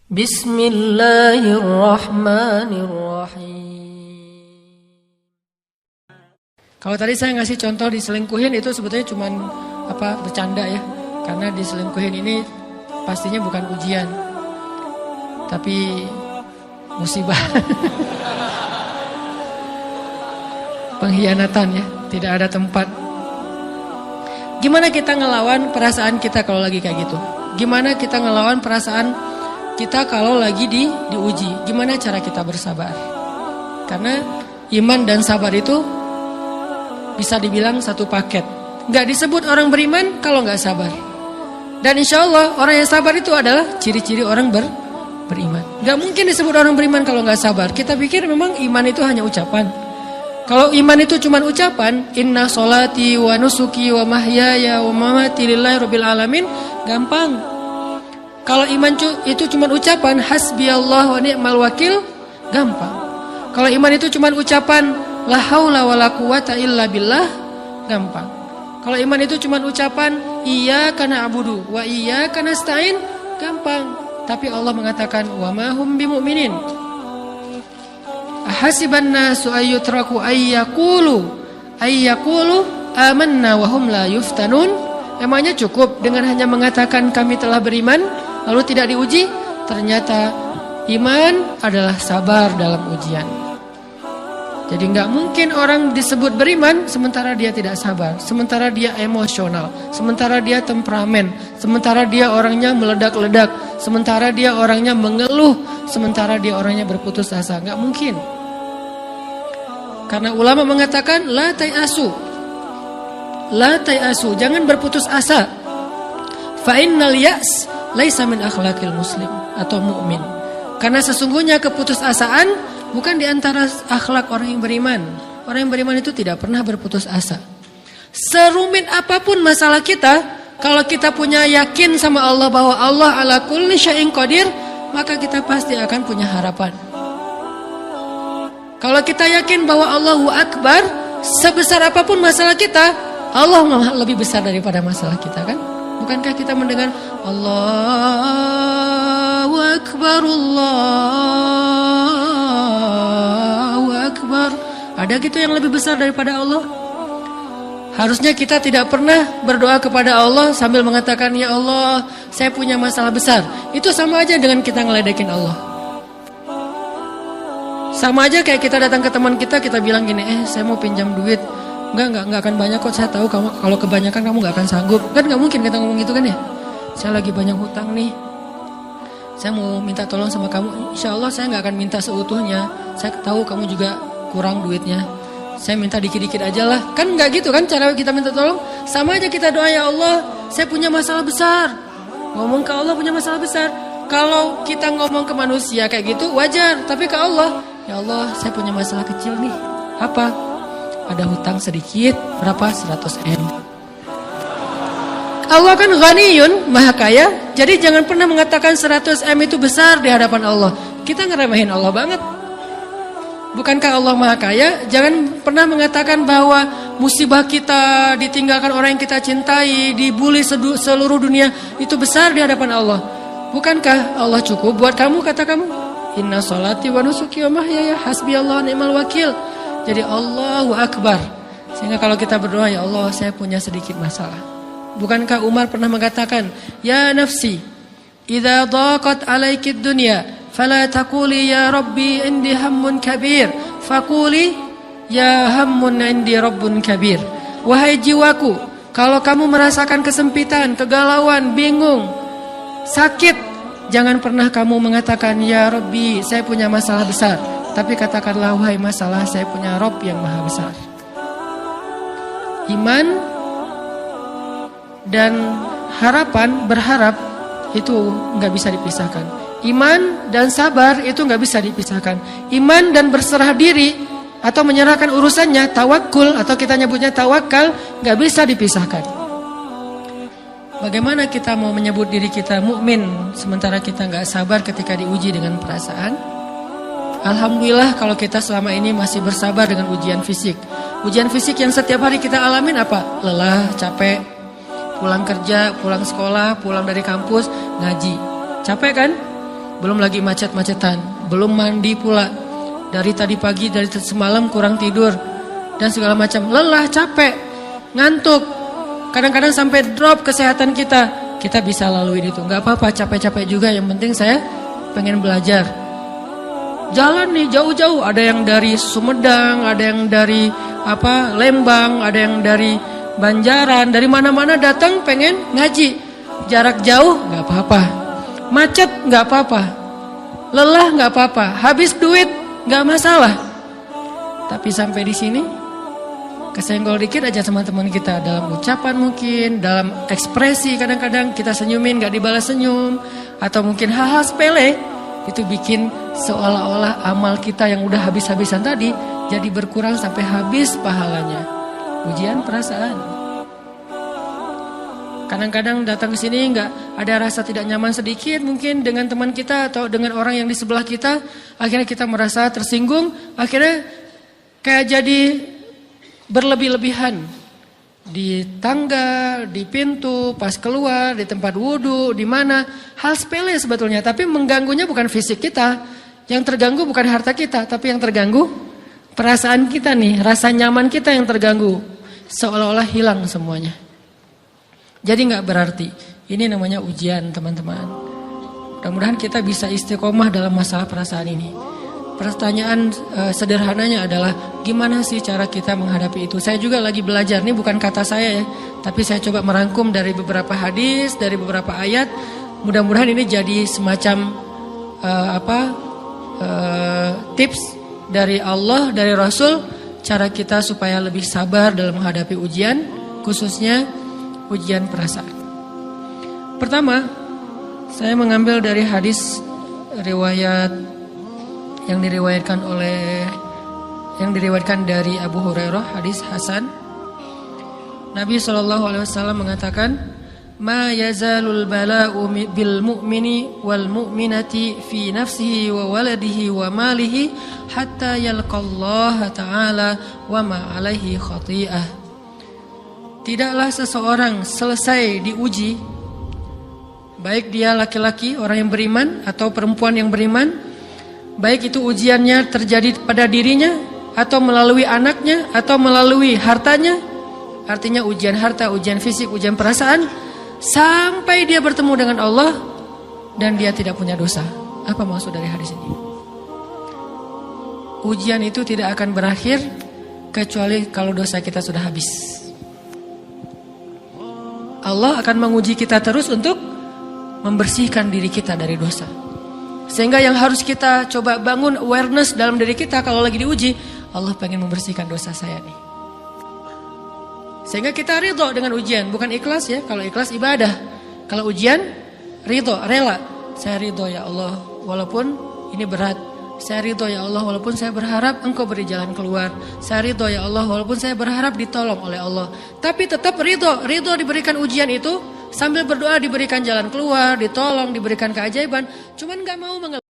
Bismillahirrahmanirrahim. Kalau tadi saya ngasih contoh diselingkuhin itu sebetulnya cuman bercanda ya. Karena diselingkuhin ini pastinya bukan ujian, tapi musibah. Pengkhianatan ya, tidak ada tempat. Gimana kita ngelawan perasaan kita kalau lagi kayak gitu? Gimana kita ngelawan perasaan kita kalau lagi diuji? Gimana cara kita bersabar? Karena iman dan sabar itu bisa dibilang satu paket. Gak disebut orang beriman kalau gak sabar. Dan insya Allah orang yang sabar itu adalah ciri-ciri orang beriman. Gak mungkin disebut orang beriman kalau gak sabar. Kita pikir memang iman itu hanya ucapan. Kalau iman itu cuma ucapan, inna sholati wa nusuki wa mahyaya wa mamati lillahi rabbil alamin, gampang. Kalau iman itu cuma ucapan, hasbiyallah wa ni'mal wakil, gampang. Kalau iman itu cuma ucapan, la haula wa la quwata illa billah, gampang. Kalau iman itu cuma ucapan, iyyaka na'budu wa iyyaka nasta'in, gampang. Tapi Allah mengatakan, wa ma hum bimu'minin. Ahasiban nasu ayyutraku ayyakulu amanna wa hum la yuftanun. Emangnya cukup dengan hanya mengatakan kami telah beriman lalu tidak diuji? Ternyata iman adalah sabar dalam ujian. Jadi nggak mungkin orang disebut beriman sementara dia tidak sabar, sementara dia emosional, sementara dia temperamen, sementara dia orangnya meledak-ledak, sementara dia orangnya mengeluh, sementara dia orangnya berputus asa. Nggak mungkin. Karena ulama mengatakan la tayasu, jangan berputus asa. Fa innal ya's laisa min akhlaqil muslim atau mukmin. Karena sesungguhnya keputusasaan bukan di antara akhlak orang yang beriman. Orang yang beriman itu tidak pernah berputus asa. Serumit apapun masalah kita, kalau kita punya yakin sama Allah bahwa Allah ala kulli syai'in qadir, maka kita pasti akan punya harapan. Kalau kita yakin bahwa Allahu Akbar, sebesar apapun masalah kita, Allah lebih besar daripada masalah kita, kan? Bukankah kita mendengar Allahu Akbar, Allahu Akbar? Ada gitu yang lebih besar daripada Allah? Harusnya kita tidak pernah berdoa kepada Allah sambil mengatakan, ya Allah, saya punya masalah besar. Itu sama aja dengan kita ngeledekin Allah. Sama aja kayak kita datang ke teman kita bilang gini, saya mau pinjam duit. Enggak akan banyak kok, saya tahu kamu kalau kebanyakan kamu enggak akan sanggup. Kan enggak mungkin kita ngomong gitu kan ya. Saya lagi banyak hutang nih, saya mau minta tolong sama kamu. Insya Allah saya enggak akan minta seutuhnya. Saya tahu kamu juga kurang duitnya, saya minta dikit-dikit aja lah. Kan enggak gitu kan cara kita minta tolong. Sama aja kita doa, ya Allah, saya punya masalah besar. Ngomong ke Allah punya masalah besar. Kalau kita ngomong ke manusia kayak gitu wajar, tapi ke Allah, ya Allah, saya punya masalah kecil nih. Apa? Ada hutang sedikit, berapa? 100 M. Allah kan ghaniyun, maha kaya. Jadi jangan pernah mengatakan 100 M itu besar di hadapan Allah. Kita ngeremehin Allah banget. Bukankah Allah maha kaya? Jangan pernah mengatakan bahwa musibah kita, ditinggalkan orang yang kita cintai, dibully seluruh dunia, itu besar di hadapan Allah. Bukankah Allah cukup buat kamu, kata kamu? Inna sholati wa nusuki wa mahyaya hasbiyallahu ni'mal wakil. Jadi Allahu Akbar. Sehingga kalau kita berdoa, ya Allah, saya punya sedikit masalah. Bukankah Umar pernah mengatakan, ya nafsi, idza dhaqat alaikid dunya, fala taquli ya rabbi indi hammun kabir, faquli ya hammun indi rabbun kabir. Wahai jiwaku, kalau kamu merasakan kesempitan, kegalauan, bingung, sakit, jangan pernah kamu mengatakan, ya Rabbi, saya punya masalah besar. Tapi katakanlah, wahai masalah, saya punya Rabb yang maha besar. Iman dan harapan, berharap, itu gak bisa dipisahkan. Iman dan sabar itu gak bisa dipisahkan. Iman dan berserah diri atau menyerahkan urusannya, tawakul atau kita nyebutnya tawakal, gak bisa dipisahkan. Bagaimana kita mau menyebut diri kita mukmin sementara kita gak sabar ketika diuji dengan perasaan? Alhamdulillah kalau kita selama ini masih bersabar dengan ujian fisik. Ujian fisik yang setiap hari kita alamin apa? Lelah, capek, pulang kerja, pulang sekolah, pulang dari kampus, ngaji. Capek kan? belum lagi macet-macetan, belum mandi pula. Dari tadi pagi, dari semalam kurang tidur dan segala macam, lelah, capek, ngantuk. Kadang-kadang sampai drop kesehatan kita. Kita bisa lalui itu, nggak apa-apa, capek-capek juga. Yang penting saya pengen belajar. Jalan nih jauh-jauh, ada yang dari Sumedang, ada yang dari Lembang, ada yang dari Banjaran, dari mana-mana datang pengen ngaji. Jarak jauh nggak apa-apa, macet nggak apa-apa, lelah nggak apa-apa, habis duit nggak masalah. Tapi sampai di sini kesenggol dikit aja teman-teman kita, dalam ucapan mungkin, dalam ekspresi, kadang-kadang kita senyumin nggak dibalas senyum, atau mungkin hal-hal sepele itu bikin seolah-olah amal kita yang udah habis-habisan tadi jadi berkurang sampai habis pahalanya. Ujian perasaan. Kadang-kadang datang ke sini nggak ada rasa tidak nyaman sedikit mungkin dengan teman kita atau dengan orang yang di sebelah kita, akhirnya kita merasa tersinggung, akhirnya kayak jadi berlebih-lebihan di tangga, di pintu, pas keluar, di tempat wudhu, di mana, hal sepele sebetulnya, tapi mengganggunya bukan fisik kita, yang terganggu bukan harta kita, tapi yang terganggu perasaan kita nih, rasa nyaman kita yang terganggu, seolah-olah hilang semuanya. Jadi nggak berarti. Ini namanya ujian teman-teman. Mudah-mudahan kita bisa istiqomah dalam masalah perasaan ini. Pertanyaan sederhananya adalah gimana sih cara kita menghadapi itu? Saya juga lagi belajar, ini bukan kata saya ya, tapi saya coba merangkum dari beberapa hadis, dari beberapa ayat. Mudah-mudahan ini jadi semacam tips dari Allah, dari Rasul, cara kita supaya lebih sabar dalam menghadapi ujian, khususnya ujian perasaan. Pertama, saya mengambil dari hadis riwayat yang diriwayatkan dari Abu Hurairah, hadis Hasan. Nabi SAW mengatakan, "Ma yazalul bala'u bil mu'mini wal mu'minati fi nafsihi wa waladihi wa malihi hatta yalqallaha ta'ala wa ma 'alaihi khati'ah." Tidaklah seseorang selesai diuji, baik dia laki-laki, orang yang beriman, atau perempuan yang beriman, baik itu ujiannya terjadi pada dirinya, atau melalui anaknya, atau melalui hartanya, artinya ujian harta, ujian fisik, ujian perasaan, sampai dia bertemu dengan Allah, dan dia tidak punya dosa. Apa maksud dari hadis ini? Ujian itu tidak akan berakhir, kecuali kalau dosa kita sudah habis. Allah akan menguji kita terus untuk membersihkan diri kita dari dosa. Sehingga yang harus kita coba bangun awareness dalam diri kita kalau lagi diuji, Allah pengen membersihkan dosa saya nih. Sehingga kita ridho dengan ujian, bukan ikhlas ya. Kalau ikhlas ibadah, kalau ujian ridho, rela. Saya ridho ya Allah, walaupun ini berat. Saya ridho ya Allah, walaupun saya berharap Engkau beri jalan keluar. Saya ridho ya Allah, walaupun saya berharap ditolong oleh Allah. Tapi tetap ridho diberikan ujian itu, sambil berdoa diberikan jalan keluar, ditolong, diberikan keajaiban. Cuman gak mau mengelak.